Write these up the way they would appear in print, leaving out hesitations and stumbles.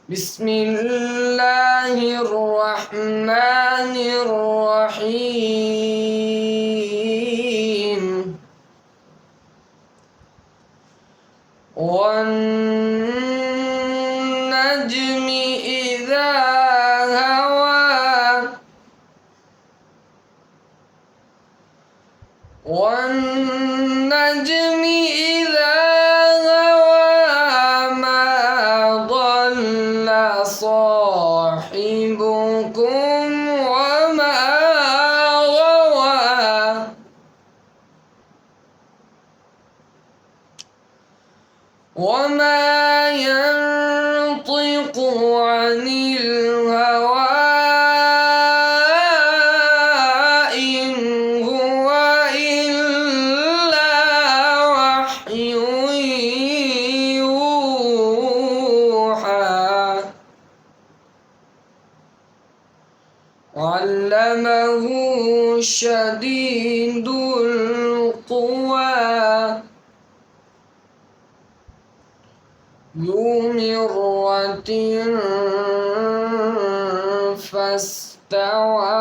بسم الله الرحمن الرحيم والنجم إذا هوى والنجم إذا هوى ما ضل صاحبكم وما غوى وما ينطق عن الهوى إن هو إلا وحي يوحى علمه شديد القوى ذو مرة فاستوى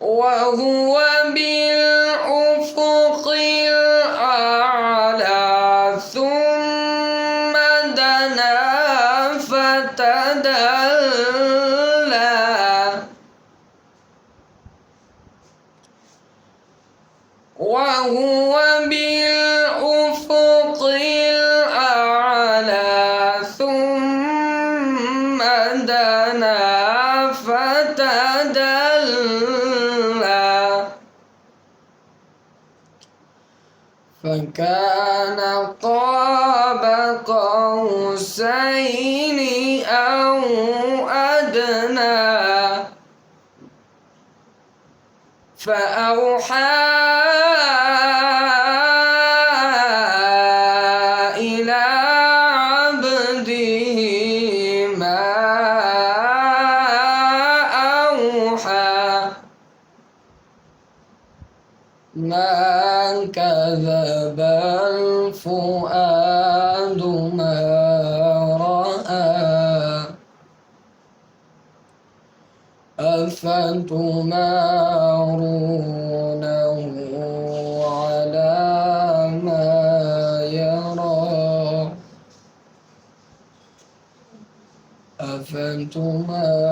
وهو بالأفق الأعلى ثم دنا فتدلى وهو بالأفق الأعلى ثم دنا فتدلى فكان قاب قوسين أو أدنى فأوحى إلى عبده ما أوحى ما كذب الفؤاد ما رأى أفتمارونه على ما يرى أفتمارونه